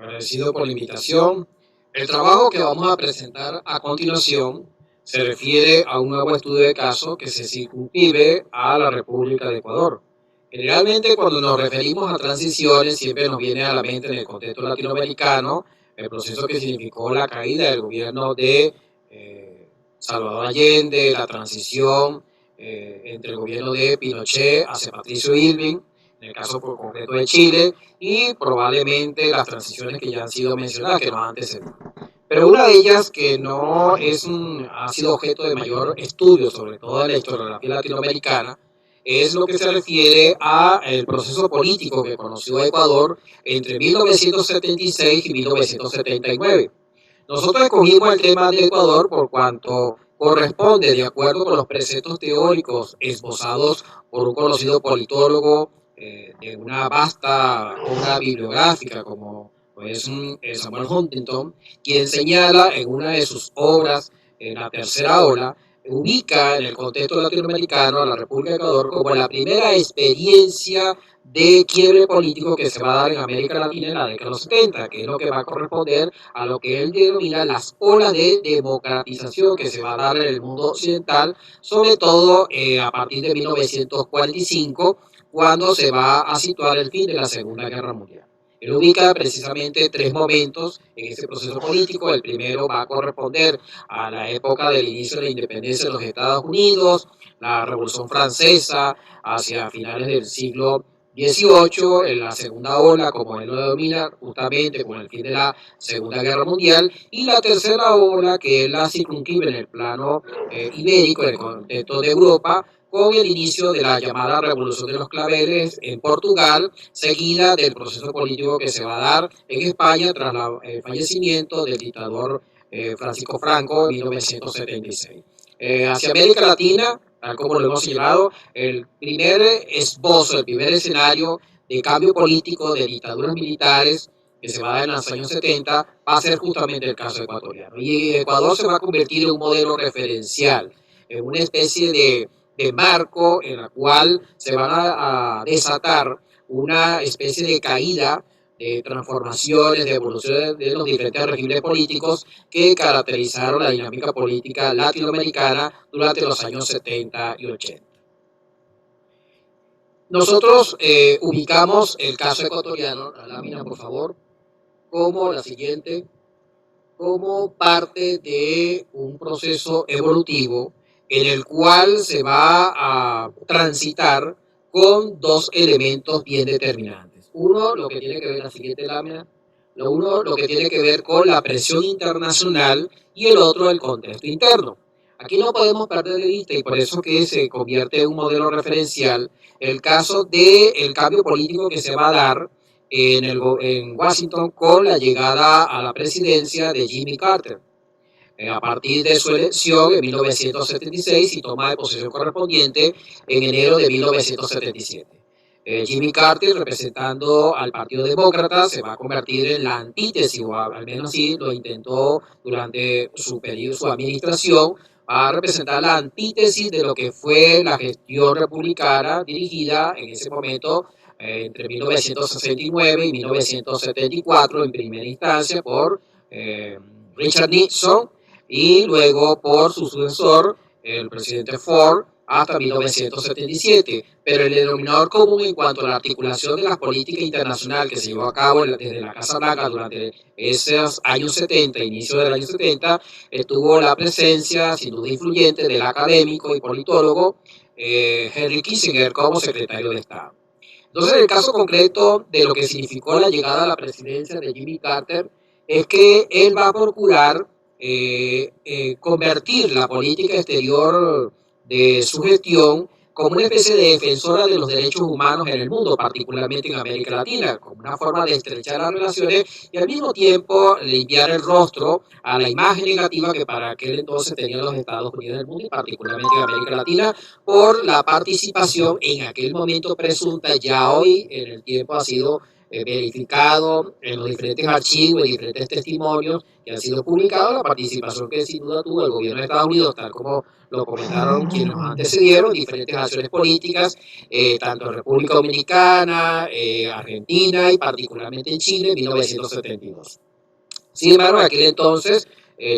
Agradecido por la invitación. El trabajo que vamos a presentar a continuación se refiere a un nuevo estudio de caso que se circunscribe a la República de Ecuador. Generalmente, cuando nos referimos a transiciones, siempre nos viene a la mente en el contexto latinoamericano el proceso que significó la caída del gobierno de Salvador Allende, la transición entre el gobierno de Pinochet hacia Patricio Aylwin, en el caso por concreto de Chile, y probablemente las transiciones que ya han sido mencionadas, que nos han antecedido. Pero una de ellas que no ha sido objeto de mayor estudio, sobre todo en la historiografía latinoamericana, es lo que se refiere al proceso político que conoció Ecuador entre 1976 y 1979. Nosotros escogimos el tema de Ecuador por cuanto corresponde, de acuerdo con los preceptos teóricos esbozados por un conocido politólogo de una vasta obra bibliográfica como pues, Samuel Huntington, quien señala en una de sus obras, en la tercera ola, ubica en el contexto latinoamericano a la República de Ecuador como la primera experiencia de quiebre político que se va a dar en América Latina en la década de los 70, que es lo que va a corresponder a lo que él denomina las olas de democratización que se va a dar en el mundo occidental, sobre todo a partir de 1945, cuando se va a situar el fin de la Segunda Guerra Mundial. Él ubica precisamente tres momentos en ese proceso político. El primero va a corresponder a la época del inicio de la independencia de los Estados Unidos, la Revolución Francesa hacia finales del siglo 18, en la segunda ola, como él lo denomina, justamente con el fin de la Segunda Guerra Mundial, y la tercera ola, que él la circunscribe en el plano ibérico, en el contexto de Europa, con el inicio de la llamada Revolución de los Claveles en Portugal, seguida del proceso político que se va a dar en España tras el fallecimiento del dictador Francisco Franco en 1976. Hacia América Latina, tal como lo hemos señalado, el primer esbozo, el primer escenario de cambio político, de dictaduras militares, que se va a dar en los años 70, va a ser justamente el caso ecuatoriano. Y Ecuador se va a convertir en un modelo referencial, en una especie de marco en la cual se van a desatar una especie de caída, de transformaciones, de evoluciones de los diferentes regímenes políticos que caracterizaron la dinámica política latinoamericana durante los años 70 y 80. Nosotros ubicamos el caso ecuatoriano, la lámina por favor, como la siguiente, como parte de un proceso evolutivo en el cual se va a transitar con dos elementos bien determinantes. Uno, lo que tiene que ver la siguiente lámina, lo que tiene que ver con la presión internacional y el otro, el contexto interno. Aquí no podemos perder de vista, y por eso que se convierte en un modelo referencial, el caso del cambio político que se va a dar en Washington con la llegada a la presidencia de Jimmy Carter. A partir de su elección en 1976 y toma de posesión correspondiente en enero de 1977. Jimmy Carter, representando al Partido Demócrata, se va a convertir en la antítesis, o al menos así lo intentó durante su periodo, su administración, a representar la antítesis de lo que fue la gestión republicana dirigida en ese momento entre 1969 y 1974 en primera instancia por Richard Nixon y luego por su sucesor, el presidente Ford, hasta 1977. Pero el denominador común en cuanto a la articulación de las políticas internacionales que se llevó a cabo desde la Casa Blanca durante esos años 70, inicio del año 70, estuvo la presencia, sin duda influyente, del académico y politólogo Henry Kissinger como secretario de Estado. Entonces, en el caso concreto de lo que significó la llegada a la presidencia de Jimmy Carter, es que él va a procurar convertir la política exterior de su gestión como una especie de defensora de los derechos humanos en el mundo, particularmente en América Latina, como una forma de estrechar las relaciones y al mismo tiempo limpiar el rostro a la imagen negativa que para aquel entonces tenían los Estados Unidos del mundo y particularmente en América Latina por la participación en aquel momento presunta, ya hoy en el tiempo ha sido verificado en los diferentes archivos y diferentes testimonios que han sido publicados, la participación que sin duda tuvo el gobierno de Estados Unidos, tal como lo comentaron quienes nos antecedieron, diferentes acciones políticas, tanto en República Dominicana, Argentina y particularmente en Chile en 1972. Sin embargo, en aquel entonces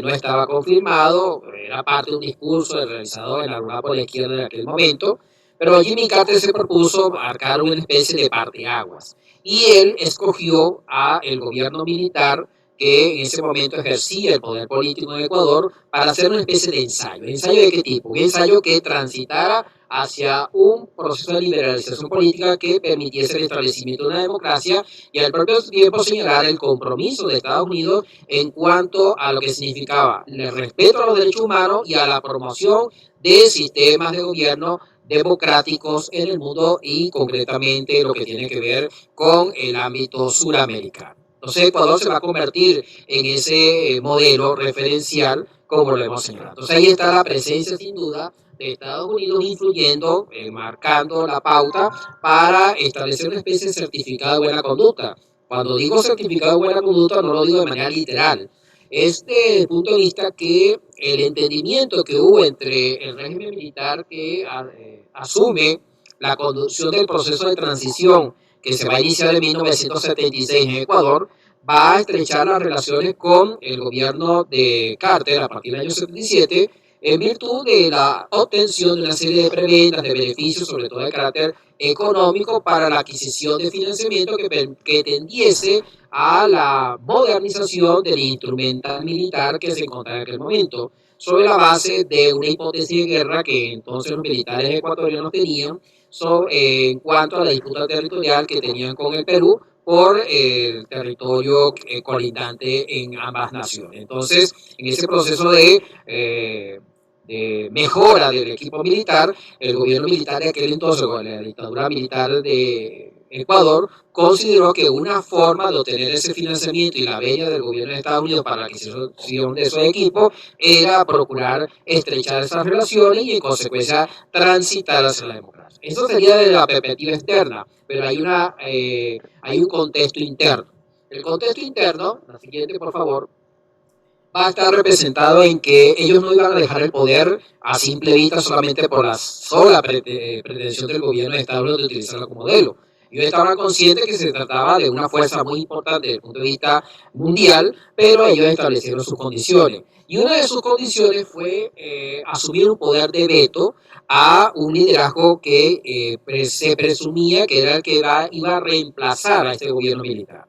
no estaba confirmado, era parte de un discurso realizado en la Aurora por la izquierda en aquel momento, pero Jimmy Carter se propuso marcar una especie de parteaguas y él escogió a el gobierno militar que en ese momento ejercía el poder político en Ecuador para hacer una especie de ensayo. ¿Un ensayo de qué tipo? Un ensayo que transitara hacia un proceso de liberalización política que permitiese el establecimiento de una democracia y al propio tiempo señalar el compromiso de Estados Unidos en cuanto a lo que significaba el respeto a los derechos humanos y a la promoción de sistemas de gobierno democráticos en el mundo y concretamente lo que tiene que ver con el ámbito suramericano. Entonces Ecuador se va a convertir en ese modelo referencial como lo hemos señalado. Entonces ahí está la presencia sin duda de Estados Unidos influyendo, marcando la pauta para establecer una especie de certificado de buena conducta. Cuando digo certificado de buena conducta no lo digo de manera literal. Desde el punto de vista que el entendimiento que hubo entre el régimen militar que asume la conducción del proceso de transición que se va a iniciar en 1976 en Ecuador, va a estrechar las relaciones con el gobierno de Carter a partir del año 77 en virtud de la obtención de una serie de prebendas, de beneficios, sobre todo de carácter económico, para la adquisición de financiamiento que tendiese a la modernización del instrumental militar que se encontraba en aquel momento, sobre la base de una hipótesis de guerra que entonces los militares ecuatorianos tenían en cuanto a la disputa territorial que tenían con el Perú por el territorio colindante en ambas naciones. Entonces, en ese proceso de mejora del equipo militar, el gobierno militar de aquel entonces, con la dictadura militar de Ecuador, consideró que una forma de obtener ese financiamiento y la venia del gobierno de Estados Unidos para la adquisición de esos equipos era procurar estrechar esas relaciones y en consecuencia transitar hacia la democracia. Eso sería desde la perspectiva externa, pero hay un contexto interno. El contexto interno, la siguiente por favor, va a estar representado en que ellos no iban a dejar el poder a simple vista solamente por la sola pretensión del gobierno de Estados Unidos de utilizarlo como modelo. Ellos estaban conscientes que se trataba de una fuerza muy importante desde el punto de vista mundial, pero ellos establecieron sus condiciones. Y una de sus condiciones fue asumir un poder de veto a un liderazgo que se presumía que era el que iba a reemplazar a este gobierno militar.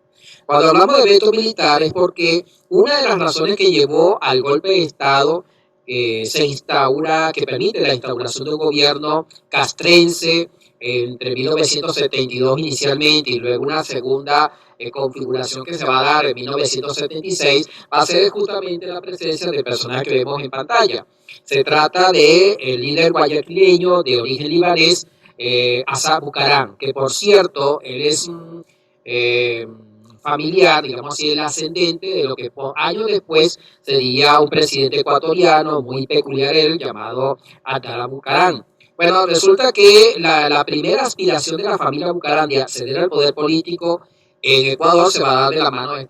Cuando hablamos de veto militar es porque una de las razones que llevó al golpe de Estado que permite la instauración de un gobierno castrense entre 1972 inicialmente y luego una segunda configuración que se va a dar en 1976, va a ser justamente la presencia del personaje que vemos en pantalla. Se trata del líder guayaquileño de origen libanés, Assa Bucarán, que por cierto, él es eh, familiar, digamos así, el ascendente de lo que años después sería un presidente ecuatoriano muy peculiar él, llamado Abdalá Bucarán. Bueno, resulta que la primera aspiración de la familia Bucarán de acceder al poder político en Ecuador se va a dar de la mano de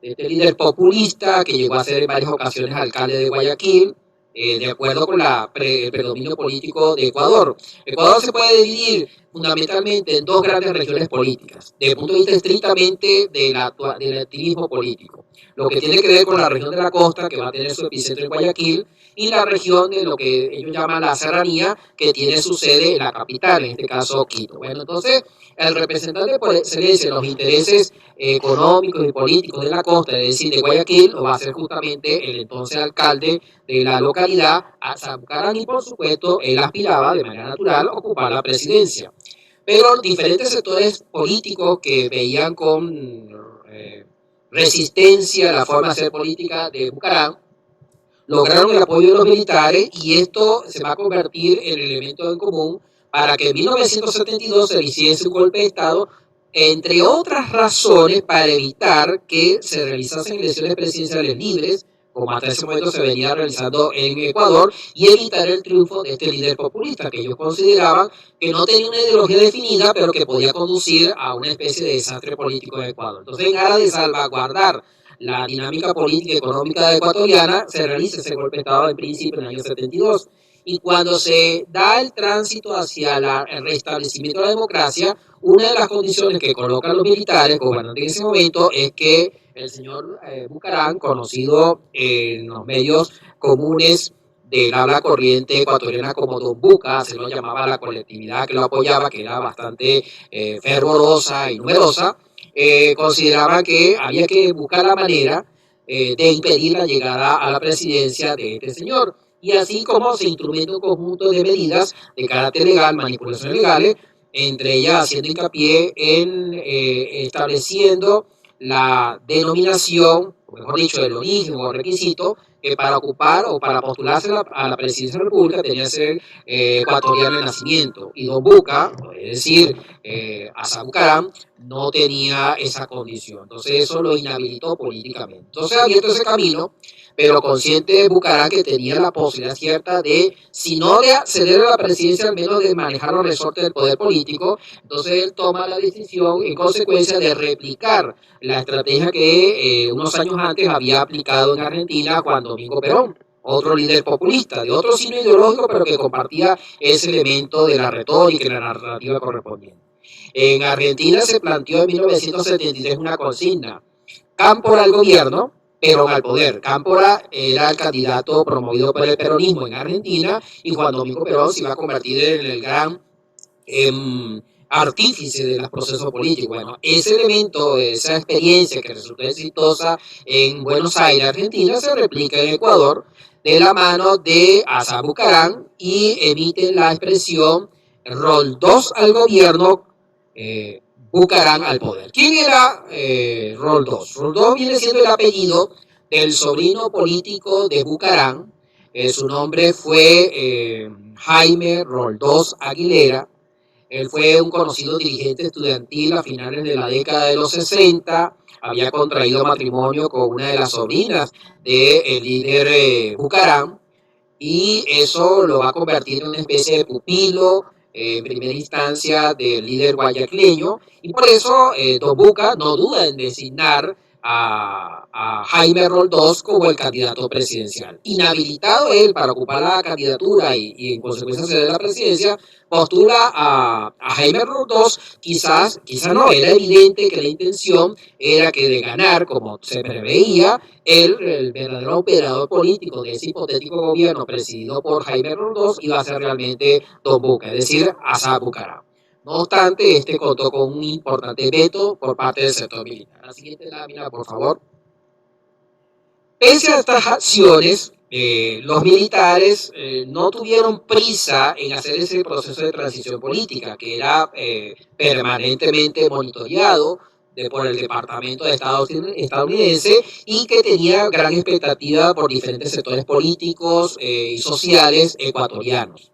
este líder populista que llegó a ser en varias ocasiones alcalde de Guayaquil, de acuerdo con el predominio político de Ecuador. Ecuador se puede dividir fundamentalmente en dos grandes regiones políticas, desde el punto de vista estrictamente del activismo político. Lo que tiene que ver con la región de la costa, que va a tener su epicentro en Guayaquil, y la región de lo que ellos llaman la serranía, que tiene su sede en la capital, en este caso Quito. Bueno, entonces, el representante por excelencia de los intereses económicos y políticos de la costa, es decir, de Guayaquil, lo va a ser justamente el entonces alcalde de la localidad, Assa Bucarán, y por supuesto, él aspiraba de manera natural a ocupar la presidencia. Pero diferentes sectores políticos que veían con resistencia la forma de hacer política de Bucarán, lograron el apoyo de los militares y esto se va a convertir en el elemento en común para que en 1972 se hiciese un golpe de Estado, entre otras razones para evitar que se realizasen elecciones presidenciales libres, como hasta ese momento se venía realizando en Ecuador, y evitar el triunfo de este líder populista que ellos consideraban que no tenía una ideología definida, pero que podía conducir a una especie de desastre político en Ecuador. Entonces, en aras de salvaguardar la dinámica política y económica ecuatoriana, se realiza ese golpe de Estado en principio en el año 72. Y cuando se da el tránsito hacia el restablecimiento de la democracia, una de las condiciones que colocan los militares gobernantes en ese momento es que el señor Bucaram, conocido en los medios comunes del habla corriente ecuatoriana como Don Buca, se lo llamaba la colectividad que lo apoyaba, que era bastante fervorosa y numerosa, consideraba que había que buscar la manera de impedir la llegada a la presidencia de este señor. Y así como se instrumenta un conjunto de medidas de carácter legal, manipulaciones legales, entre ellas haciendo hincapié en estableciendo la denominación, o mejor dicho, el origen o requisito, que para ocupar o para postularse a la presidencia de la República tenía que ser ecuatoriano de nacimiento. Y Don Buca, es decir, Asa Bucaram, no tenía esa condición. Entonces eso lo inhabilitó políticamente. Entonces ha abierto ese camino, pero consciente de Bucaram que tenía la posibilidad cierta de, si no de acceder a la presidencia, al menos de manejar los resortes del poder político. Entonces él toma la decisión en consecuencia de replicar la estrategia que unos años antes había aplicado en Argentina Juan Domingo Perón, otro líder populista, de otro signo ideológico, pero que compartía ese elemento de la retórica y la narrativa correspondiente. En Argentina se planteó en 1973 una consigna: Cámpora al gobierno, Perón al poder. Cámpora era el candidato promovido por el peronismo en Argentina, y Juan Domingo Perón se iba a convertir en el gran artífice de los procesos políticos. Bueno, ese elemento, esa experiencia que resultó exitosa en Buenos Aires, Argentina, se replica en Ecuador de la mano de Asa Bucaram, y emite la expresión Roldós al gobierno, Bucaram al poder. ¿Quién era Roldós? Roldós viene siendo el apellido del sobrino político de Bucaram. Su nombre fue Jaime Roldós Aguilera. Él fue un conocido dirigente estudiantil a finales de la década de los 60. Había contraído matrimonio con una de las sobrinas del líder Bucaram, y eso lo va a convertir en una especie de pupilo en primera instancia del líder guayaquileño, y por eso Don Buca no duda en designar a Jaime Roldós como el candidato presidencial. Inhabilitado él para ocupar la candidatura y en consecuencia ceder la presidencia, postula a Jaime Roldós. Quizás no, era evidente que la intención era que de ganar, como se preveía, el verdadero operador político de ese hipotético gobierno presidido por Jaime Roldós iba a ser realmente Don Buca, es decir, Asa Bucaram. No obstante, este contó con un importante veto por parte del sector militar. La siguiente lámina, por favor. Pese a estas acciones, los militares no tuvieron prisa en hacer ese proceso de transición política, que era permanentemente monitoreado por el Departamento de Estado estadounidense, y que tenía gran expectativa por diferentes sectores políticos y sociales ecuatorianos.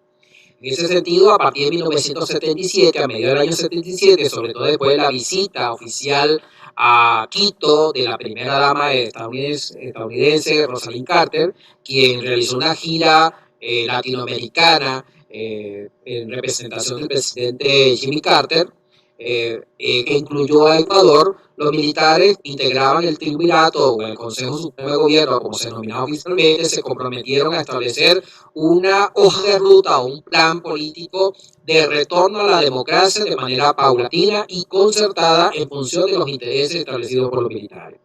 En ese sentido, a partir de 1977, a mediados del año 77, sobre todo después de la visita oficial a Quito de la primera dama estadounidense, Rosalind Carter, quien realizó una gira latinoamericana en representación del presidente Jimmy Carter, que incluyó a Ecuador. Los militares integraban el triunvirato o el Consejo Supremo de Gobierno, como se denominaba oficialmente, se comprometieron a establecer una hoja de ruta o un plan político de retorno a la democracia de manera paulatina y concertada en función de los intereses establecidos por los militares.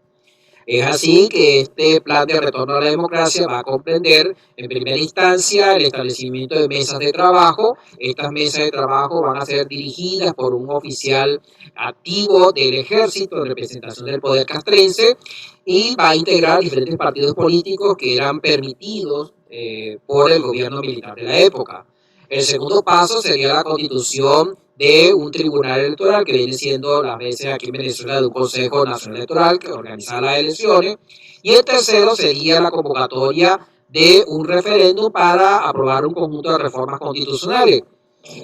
Es así que este plan de retorno a la democracia va a comprender, en primera instancia, el establecimiento de mesas de trabajo. Estas mesas de trabajo van a ser dirigidas por un oficial activo del ejército en representación del poder castrense, y va a integrar diferentes partidos políticos que eran permitidos por el gobierno militar de la época. El segundo paso sería la constitución de un tribunal electoral, que viene siendo las veces aquí en Venezuela de un Consejo Nacional Electoral que organiza las elecciones. Y el tercero sería la convocatoria de un referéndum para aprobar un conjunto de reformas constitucionales.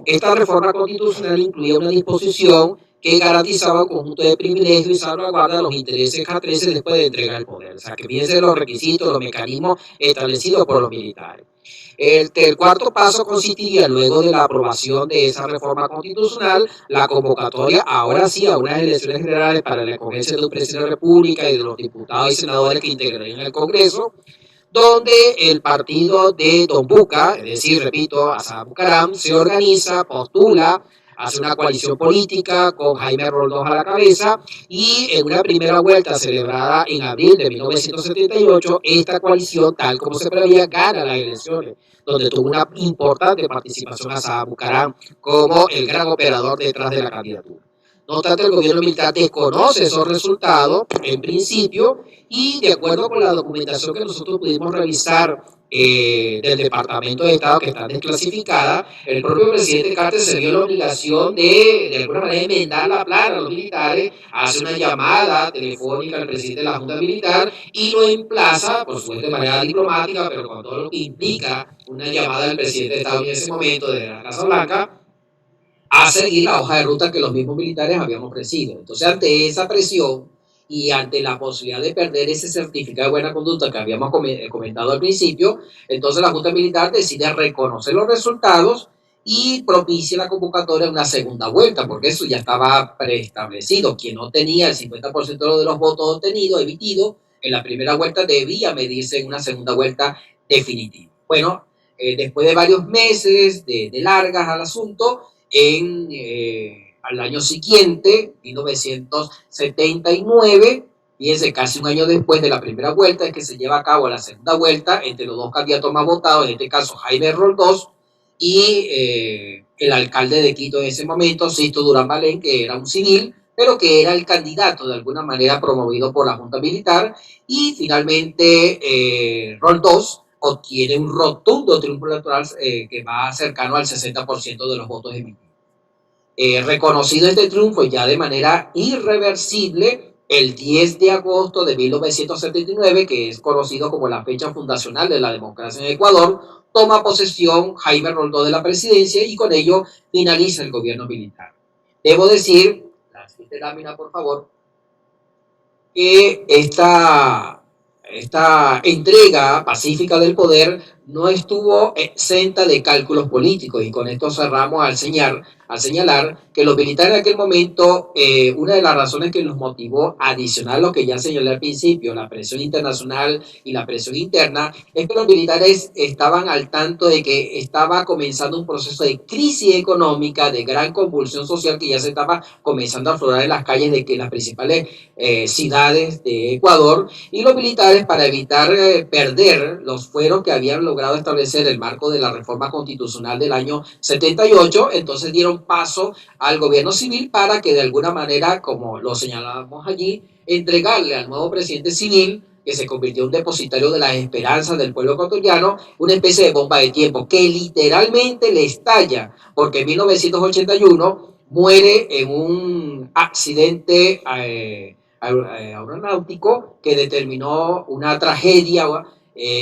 Esta reforma constitucional incluía una disposición que garantizaba un conjunto de privilegios y salvaguarda los intereses castrenses después de entregar el poder. O sea, que fíjense los requisitos, los mecanismos establecidos por los militares. El cuarto paso consistiría, luego de la aprobación de esa reforma constitucional, la convocatoria, ahora sí, a unas elecciones generales para la escogencia de un presidente de la República y de los diputados y senadores que integrarían el Congreso, donde el partido de Don Buca, es decir, repito, Asa Bucaram, se organiza, postula, hace una coalición política con Jaime Roldós a la cabeza y en una primera vuelta celebrada en abril de 1978, esta coalición, tal como se preveía, gana las elecciones, donde tuvo una importante participación Asa Bucaram como el gran operador detrás de la candidatura. No obstante, el gobierno militar desconoce esos resultados en principio y de acuerdo con la documentación que nosotros pudimos revisar del Departamento de Estado, que está desclasificada, el propio presidente Carter se vio la obligación de alguna manera enmendar la plana a los militares, hace una llamada telefónica al presidente de la Junta Militar y lo emplaza, por supuesto de manera diplomática, pero con todo lo que implica una llamada del presidente de Estados Unidos en ese momento, de la Casa Blanca, a seguir la hoja de ruta que los mismos militares habían ofrecido. Entonces, ante esa presión y ante la posibilidad de perder ese certificado de buena conducta que habíamos comentado al principio, entonces la Junta Militar decide reconocer los resultados y propicia la convocatoria de una segunda vuelta, porque eso ya estaba preestablecido. Quien no tenía el 50% de los votos obtenidos, emitidos, en la primera vuelta debía medirse en una segunda vuelta definitiva. Bueno, después de varios meses de largas al asunto, al año siguiente, 1979, fíjense, casi un año después de la primera vuelta, es que se lleva a cabo la segunda vuelta entre los dos candidatos más votados, en este caso Jaime Roldós y el alcalde de Quito en ese momento, Sisto Durán Balén, que era un civil, pero que era el candidato de alguna manera promovido por la Junta Militar, y finalmente Roldós obtiene un rotundo triunfo electoral que va cercano al 60% de los votos emitidos. Reconocido este triunfo ya de manera irreversible, el 10 de agosto de 1979, que es conocido como la fecha fundacional de la democracia en Ecuador, toma posesión Jaime Roldós de la presidencia y con ello finaliza el gobierno militar. Debo decir, la siguiente lámina por favor, que esta entrega pacífica del poder no estuvo exenta de cálculos políticos, y con esto cerramos al señalar que los militares en aquel momento, una de las razones que los motivó, adicional a lo que ya señalé al principio, la presión internacional y la presión interna, es que los militares estaban al tanto de que estaba comenzando un proceso de crisis económica, de gran convulsión social que ya se estaba comenzando a aflorar en las calles de que las principales ciudades de Ecuador, y los militares, para evitar perder los fueros que habían logrado establecer el marco de la reforma constitucional del año 78, entonces dieron paso al gobierno civil para que de alguna manera, como lo señalábamos allí, entregarle al nuevo presidente civil, que se convirtió en un depositario de las esperanzas del pueblo ecuatoriano, una especie de bomba de tiempo que literalmente le estalla, porque en 1981 muere en un accidente aeronáutico que determinó una tragedia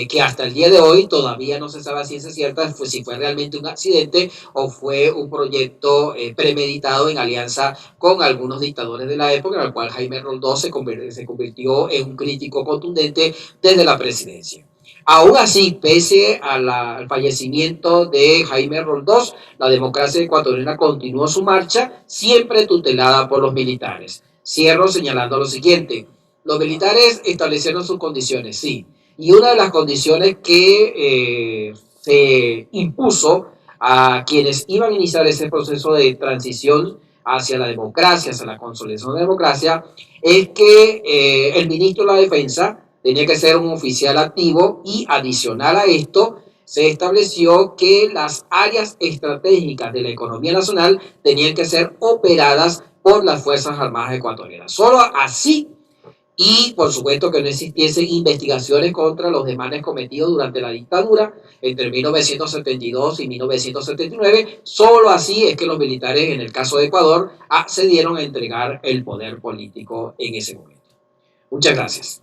que hasta el día de hoy todavía no se sabe a ciencia cierta si fue realmente un accidente o fue un proyecto premeditado en alianza con algunos dictadores de la época, en el cual Jaime Roldós se convirtió en un crítico contundente desde la presidencia. Aún así, pese al fallecimiento de Jaime Roldós, la democracia ecuatoriana continuó su marcha, siempre tutelada por los militares. Cierro señalando lo siguiente: los militares establecieron sus condiciones, sí, y una de las condiciones que se impuso a quienes iban a iniciar ese proceso de transición hacia la democracia, hacia la consolidación de la democracia, es que el ministro de la Defensa tenía que ser un oficial activo, y adicional a esto se estableció que las áreas estratégicas de la economía nacional tenían que ser operadas por las Fuerzas Armadas ecuatorianas. Solo así, y por supuesto que no existiesen investigaciones contra los desmanes cometidos durante la dictadura entre 1972 y 1979, solo así es que los militares, en el caso de Ecuador, accedieron a entregar el poder político en ese momento. Muchas gracias.